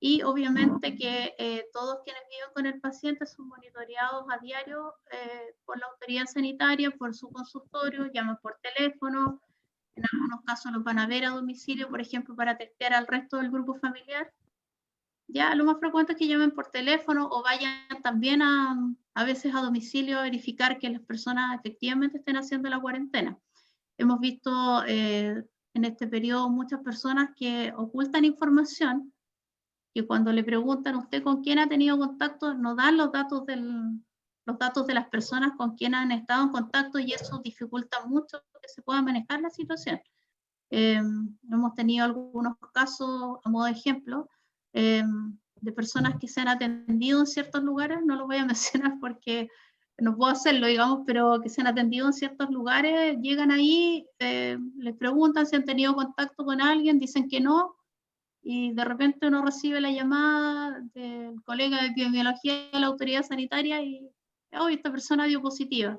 Y obviamente que todos quienes viven con el paciente son monitoreados a diario por la autoridad sanitaria, por su consultorio, llaman por teléfono, en algunos casos los van a ver a domicilio, por ejemplo, para testear al resto del grupo familiar. Ya lo más frecuente es que llamen por teléfono o vayan también a veces a domicilio a verificar que las personas efectivamente estén haciendo la cuarentena. Hemos visto en este periodo muchas personas que ocultan información, que cuando le preguntan a usted con quién ha tenido contacto, no dan los datos de las personas con quien han estado en contacto, y eso dificulta mucho que se pueda manejar la situación. Hemos tenido algunos casos, a modo de ejemplo, de personas que se han atendido en ciertos lugares, no los voy a mencionar porque no puedo hacerlo, digamos, pero que se han atendido en ciertos lugares, llegan ahí, les preguntan si han tenido contacto con alguien, dicen que no, y de repente uno recibe la llamada del colega de epidemiología de la autoridad sanitaria y, hoy esta persona dio positiva.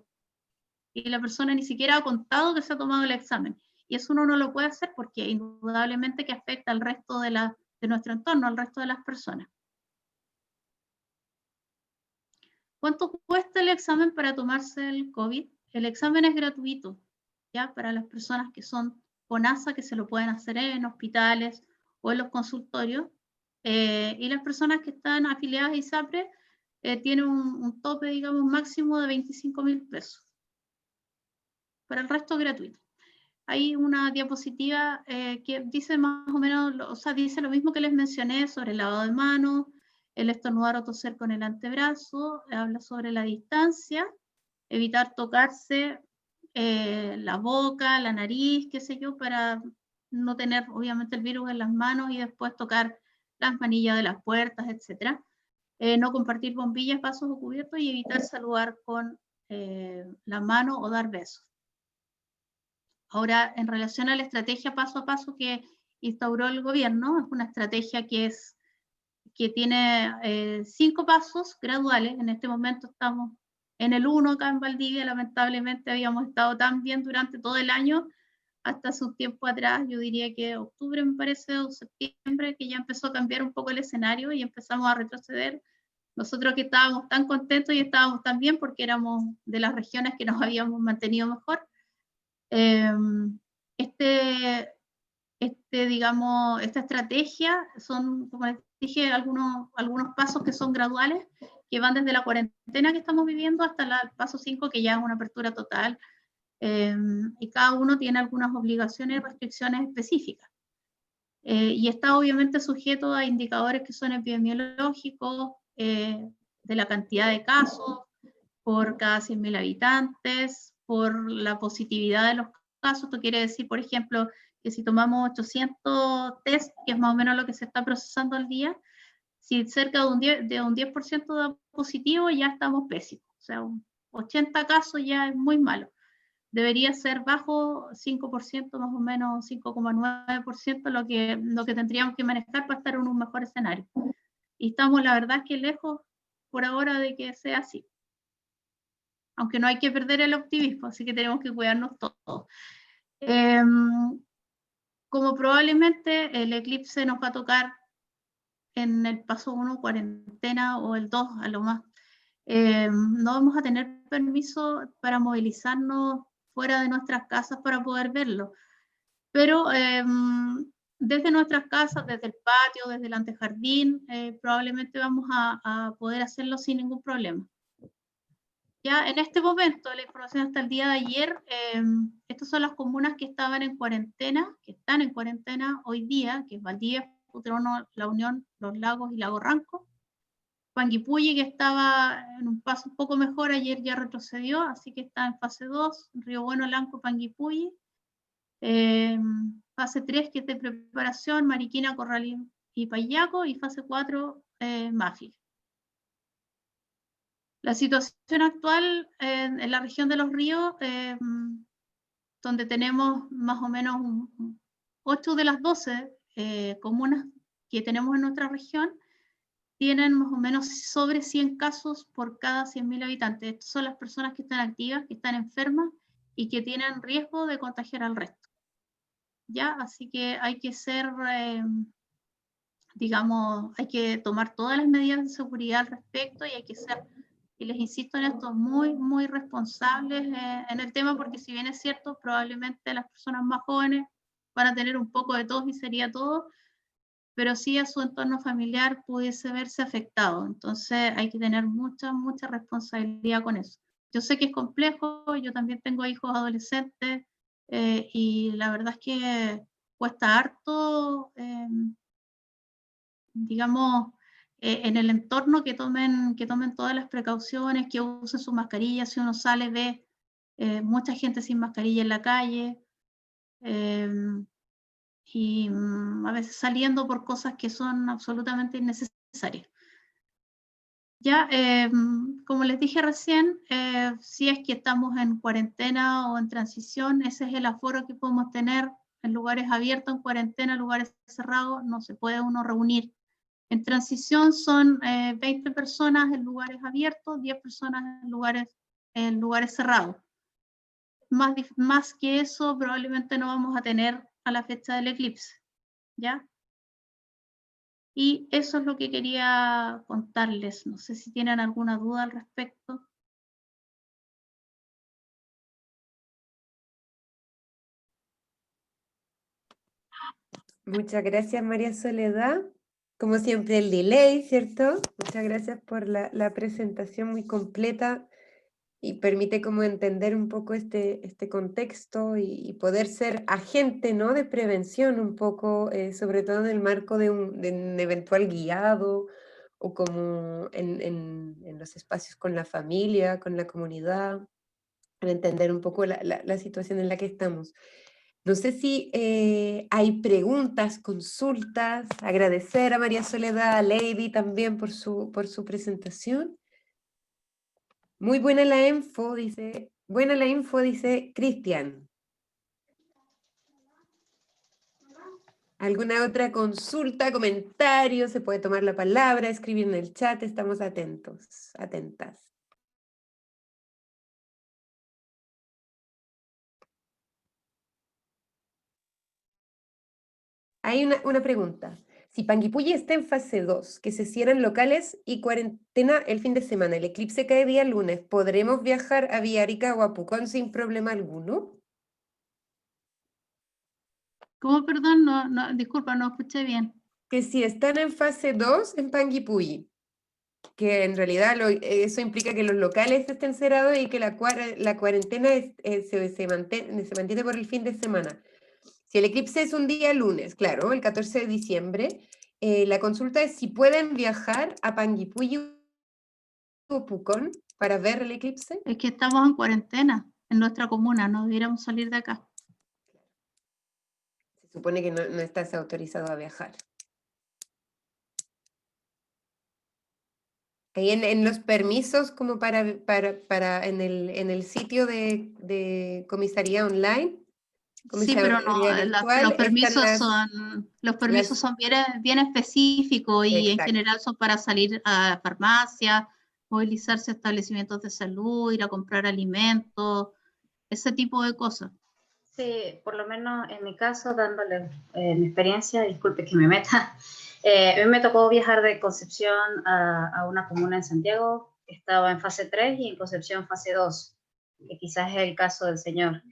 Y la persona ni siquiera ha contado que se ha tomado el examen. Y eso uno no lo puede hacer porque indudablemente que afecta al resto de nuestro entorno, al resto de las personas. ¿Cuánto cuesta el examen para tomarse el COVID? El examen es gratuito, ¿ya? Para las personas que son FONASA, que se lo pueden hacer en hospitales o en los consultorios, y las personas que están afiliadas a ISAPRE tienen un tope, digamos, máximo de 25.000 pesos. Para el resto gratuito. Hay una diapositiva que dice más o menos, o sea, dice lo mismo que les mencioné sobre el lavado de manos, el estornudar o toser con el antebrazo, habla sobre la distancia, evitar tocarse la boca, la nariz, qué sé yo, para no tener obviamente el virus en las manos y después tocar las manillas de las puertas, etc. No compartir bombillas, vasos o cubiertos y evitar saludar con la mano o dar besos. Ahora, en relación a la estrategia paso a paso que instauró el gobierno, es una estrategia que tiene 5 pasos graduales. En este momento estamos en el 1 acá en Valdivia. Lamentablemente habíamos estado tan bien durante todo el año, hasta hace un tiempo atrás, yo diría que octubre me parece, o septiembre, que ya empezó a cambiar un poco el escenario y empezamos a retroceder. Nosotros que estábamos tan contentos y estábamos tan bien porque éramos de las regiones que nos habíamos mantenido mejor. Digamos, esta estrategia son, como les dije, algunos pasos que son graduales, que van desde la cuarentena que estamos viviendo hasta el paso 5, que ya es una apertura total, y cada uno tiene algunas obligaciones y restricciones específicas. Y está obviamente sujeto a indicadores que son epidemiológicos, de la cantidad de casos por cada 100.000 habitantes, por la positividad de los casos. Esto quiere decir, por ejemplo, que si tomamos 800 test, que es más o menos lo que se está procesando al día, si cerca de un 10% da positivo, ya estamos pésimos. O sea, 80 casos ya es muy malo. Debería ser bajo 5%, más o menos 5,9%, lo que tendríamos que manejar para estar en un mejor escenario. Y estamos, la verdad, que lejos por ahora de que sea así. Aunque no hay que perder el optimismo, así que tenemos que cuidarnos todos. Como probablemente el eclipse nos va a tocar en el paso 1, cuarentena, o el 2 a lo más, no vamos a tener permiso para movilizarnos fuera de nuestras casas para poder verlo. Pero desde nuestras casas, desde el patio, desde el antejardín, probablemente vamos a poder hacerlo sin ningún problema. Ya en este momento, la información hasta el día de ayer, estas son las comunas que estaban en cuarentena, que están en cuarentena hoy día, que es Valdivia, Futrono, La Unión, Los Lagos y Lago Ranco. Panguipulli, que estaba en un paso un poco mejor, ayer ya retrocedió, así que está en fase 2, Río Bueno, Lanco, Panguipulli. Fase 3, que es de preparación, Mariquina, Corralín y Payaco, y fase 4, Mafi. La situación actual en la región de Los Ríos, donde tenemos más o menos 8 de las 12 comunas que tenemos en nuestra región, tienen más o menos sobre 100 casos por cada 100.000 habitantes. Estas son las personas que están activas, que están enfermas y que tienen riesgo de contagiar al resto. ¿Ya? Así que hay que ser, digamos, hay que tomar todas las medidas de seguridad al respecto, y hay que ser, y les insisto en esto, muy, muy responsables en el tema, porque si bien es cierto, probablemente las personas más jóvenes van a tener un poco de tos y sería todo, pero sí a su entorno familiar pudiese verse afectado. Entonces hay que tener mucha, mucha responsabilidad con eso. Yo sé que es complejo, yo también tengo hijos adolescentes, y la verdad es que cuesta harto, digamos, en el entorno que tomen todas las precauciones, que usen su mascarilla. Si uno sale, ve mucha gente sin mascarilla en la calle, y a veces saliendo por cosas que son absolutamente innecesarias. Ya, como les dije recién, si es que estamos en cuarentena o en transición, ese es el aforo que podemos tener en lugares abiertos, en cuarentena, en lugares cerrados, no se puede uno reunir. En transición son 20 personas en lugares abiertos, 10 personas en lugares cerrados. Más que eso probablemente no vamos a tener a la fecha del eclipse, ¿ya? Y eso es lo que quería contarles. No sé si tienen alguna duda al respecto. Muchas gracias, María Soledad. Como siempre, el delay, ¿cierto? Muchas gracias por la presentación muy completa y permite como entender un poco este contexto y poder ser agente, ¿no? De prevención un poco, sobre todo en el marco de un eventual guiado o como en los espacios con la familia, con la comunidad, para entender un poco la situación en la que estamos. No sé si hay preguntas, consultas, agradecer a María Soledad, a Lady también por su presentación. Muy buena la info, dice Cristian. ¿Alguna otra consulta, comentario? Se puede tomar la palabra, escribir en el chat, estamos atentos, atentas. Hay una pregunta. Si Panguipulli está en fase 2, que se cierran locales y cuarentena el fin de semana, el eclipse cae día lunes, ¿podremos viajar a Villarrica o a Pucón sin problema alguno? ¿Cómo, perdón? Disculpa, no escuché bien. Que si están en fase 2 en Panguipulli, que en realidad eso implica que los locales estén cerrados y que la cuarentena se mantiene por el fin de semana. Si el eclipse es un día lunes, claro, el 14 de diciembre, la consulta es si pueden viajar a Panguipulli o Pucón para ver el eclipse. Es que estamos en cuarentena en nuestra comuna, no debiéramos salir de acá. Se supone que no estás autorizado a viajar. Ahí en los permisos, como en el sitio de comisaría online, Sí, pero comisaría virtual, los están permisos son bien específicos y en Exacto. general son para salir a farmacia, movilizarse a establecimientos de salud, ir a comprar alimentos, ese tipo de cosas. Sí, por lo menos en mi caso, dándole mi experiencia, disculpe que me meta, a mí me tocó viajar de Concepción a una comuna en Santiago, que estaba en fase 3 y en Concepción fase 2, que quizás es el caso del señor.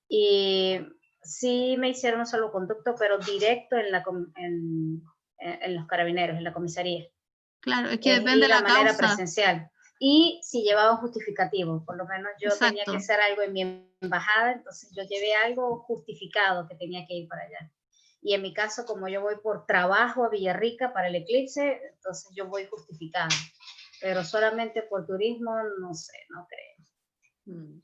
Y sí me hicieron un salvoconducto, pero directo en los carabineros, en la comisaría. Claro, es que depende de Ir la a manera causa. presencial. Y si llevaba un justificativo, por lo menos yo tenía Exacto. que hacer algo en mi embajada, entonces yo llevé algo justificado que tenía que ir para allá. Y en mi caso, como yo voy por trabajo a Villarrica para el eclipse, entonces yo voy justificada. Pero solamente por turismo, no sé, no creo.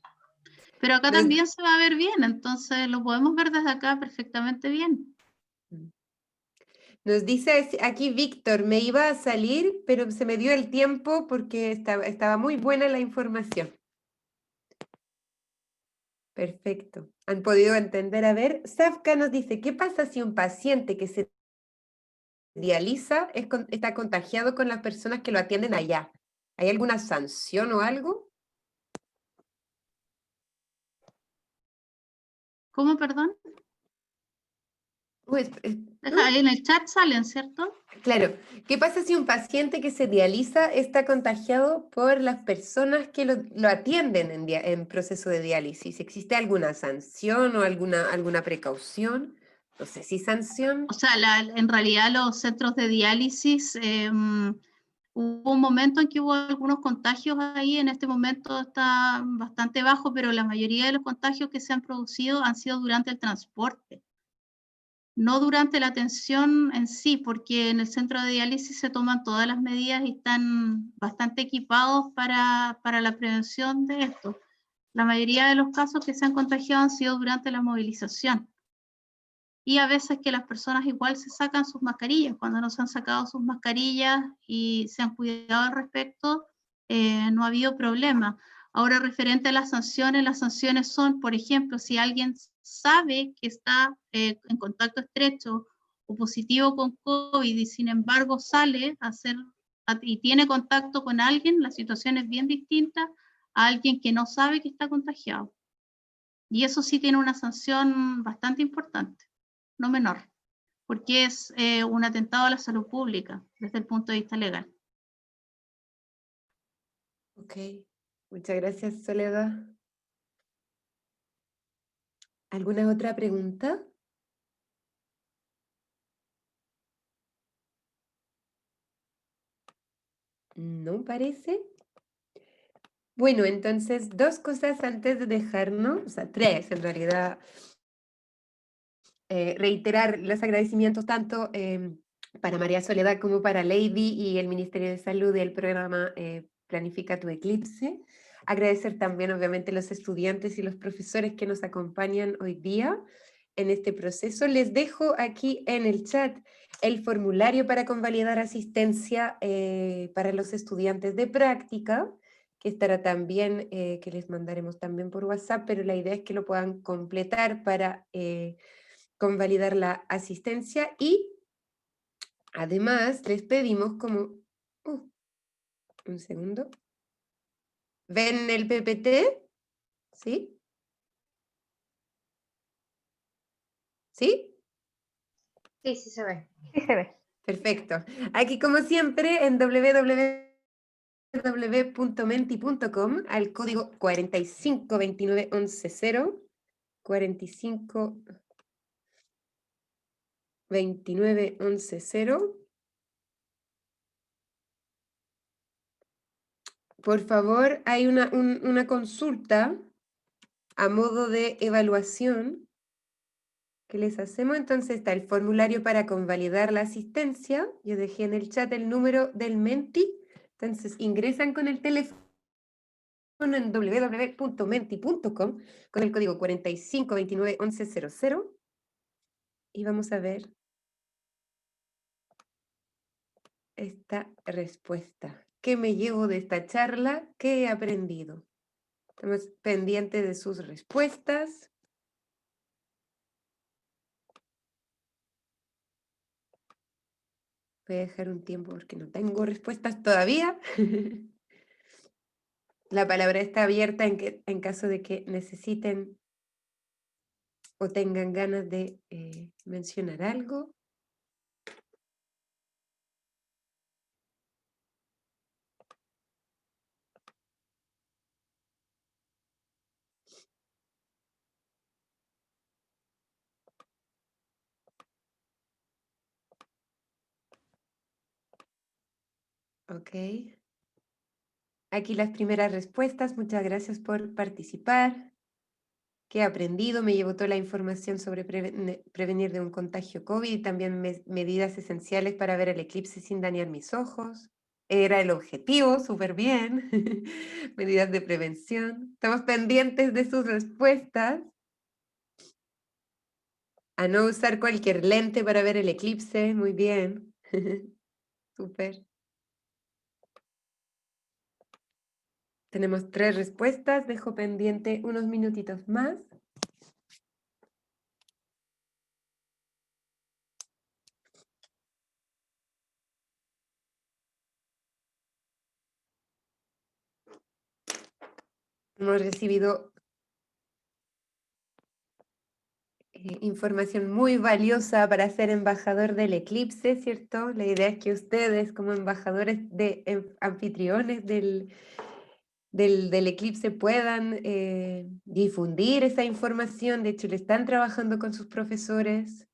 Pero acá también se va a ver bien, entonces lo podemos ver desde acá perfectamente bien. Nos dice aquí Víctor, me iba a salir, pero se me dio el tiempo porque estaba muy buena la información. Perfecto. ¿Han podido entender? A ver, Safka nos dice, ¿qué pasa si un paciente que se dializa está contagiado con las personas que lo atienden allá? ¿Hay alguna sanción o algo? ¿Cómo, perdón? Pues, Ahí en el chat salen, ¿cierto? claro. ¿Qué pasa si un paciente que se dializa está contagiado por las personas que lo atienden en proceso de diálisis? ¿Existe alguna sanción o alguna precaución? No sé si sanción. O sea, en realidad los centros de diálisis, hubo un momento en que hubo algunos contagios ahí, en este momento está bastante bajo, pero la mayoría de los contagios que se han producido han sido durante el transporte. No durante la atención en sí, porque en el centro de diálisis se toman todas las medidas y están bastante equipados para la prevención de esto. La mayoría de los casos que se han contagiado han sido durante la movilización. Y a veces que las personas igual se sacan sus mascarillas. Cuando no se han sacado sus mascarillas y se han cuidado al respecto, no ha habido problema. Ahora, referente a las sanciones son, por ejemplo, si alguien sabe que está en contacto estrecho o positivo con COVID y sin embargo sale y tiene contacto con alguien, la situación es bien distinta a alguien que no sabe que está contagiado. Y eso sí tiene una sanción bastante importante, no menor, porque es un atentado a la salud pública desde el punto de vista legal. Ok, muchas gracias, Soledad. ¿Alguna otra pregunta? No parece. Bueno, entonces, dos cosas antes de dejarnos, o sea, tres en realidad. Reiterar los agradecimientos tanto para María Soledad como para Lady y el Ministerio de Salud del programa Planifica tu Eclipse. Agradecer también, obviamente, a los estudiantes y los profesores que nos acompañan hoy día en este proceso. Les dejo aquí en el chat el formulario para convalidar asistencia para los estudiantes de práctica, que estará también, que les mandaremos también por WhatsApp, pero la idea es que lo puedan completar para convalidar la asistencia y además les pedimos como... un segundo. ¿Ven el PPT? ¿Sí? ¿Sí? Sí, sí se ve. Sí se ve. Perfecto. Aquí como siempre en www.menti.com al código 4529110 4529110. Por favor, hay una consulta a modo de evaluación que les hacemos. Entonces está el formulario para convalidar la asistencia. Yo dejé en el chat el número del Menti. Entonces ingresan con el teléfono en www.menti.com con el código 45291100 y vamos a ver esta respuesta. ¿Qué me llevo de esta charla? ¿Qué he aprendido? Estamos pendientes de sus respuestas. Voy a dejar un tiempo porque no tengo respuestas todavía. La palabra está abierta en caso de que necesiten o tengan ganas de mencionar algo. Ok. Aquí las primeras respuestas. Muchas gracias por participar. ¿Qué he aprendido? Me llevo toda la información sobre prevenir de un contagio COVID y también medidas esenciales para ver el eclipse sin dañar mis ojos. Era el objetivo, súper bien. Medidas de prevención. Estamos pendientes de sus respuestas. A no usar cualquier lente para ver el eclipse. Muy bien. Súper. Tenemos 3 respuestas. Dejo pendiente unos minutitos más. Hemos recibido información muy valiosa para ser embajador del eclipse, ¿cierto? La idea es que ustedes, como embajadores anfitriones del eclipse, puedan difundir esa información. De hecho, le están trabajando con sus profesores.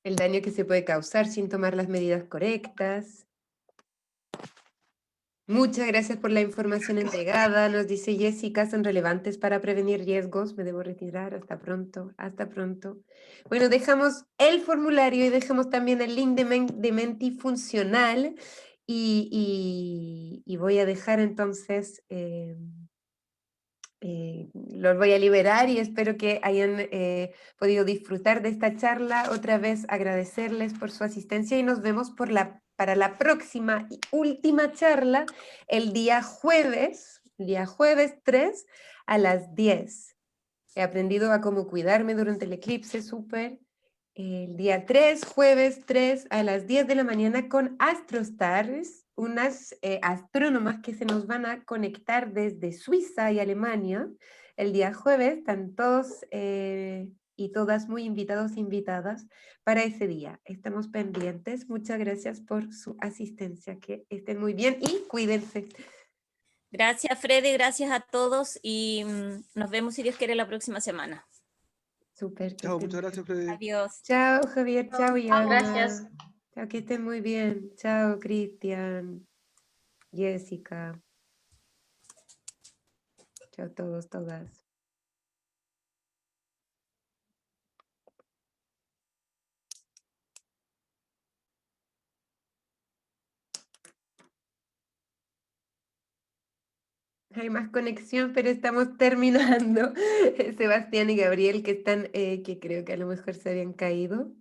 El daño que se puede causar sin tomar las medidas correctas. Muchas gracias por la información entregada. Nos dice Jessica, son relevantes para prevenir riesgos. Me debo retirar. Hasta pronto. Hasta pronto. Bueno, dejamos el formulario y dejamos también el link de Menti funcional. Y voy a dejar entonces, los voy a liberar y espero que hayan podido disfrutar de esta charla. Otra vez agradecerles por su asistencia y nos vemos para la próxima y última charla el día jueves 3 a las 10. He aprendido a cómo cuidarme durante el eclipse, súper. El día 3, jueves 3, a las 10 de la mañana con Astrostars, unas astrónomas que se nos van a conectar desde Suiza y Alemania. El día jueves están todos y todas muy invitados e invitadas para ese día. Estamos pendientes. Muchas gracias por su asistencia. Que estén muy bien y cuídense. Gracias, Freddy, gracias a todos y nos vemos, si Dios quiere, la próxima semana. Súper. que Chao, estén muchas muy gracias, bien. Freddy. Adiós. Chao, Javier. Chao, Yana. Gracias. Chao, que estén muy bien. Chao, Cristian. Jessica. Chao a todos, todas. Hay más conexión, pero estamos terminando. Sebastián y Gabriel, que están, que creo que a lo mejor se habían caído.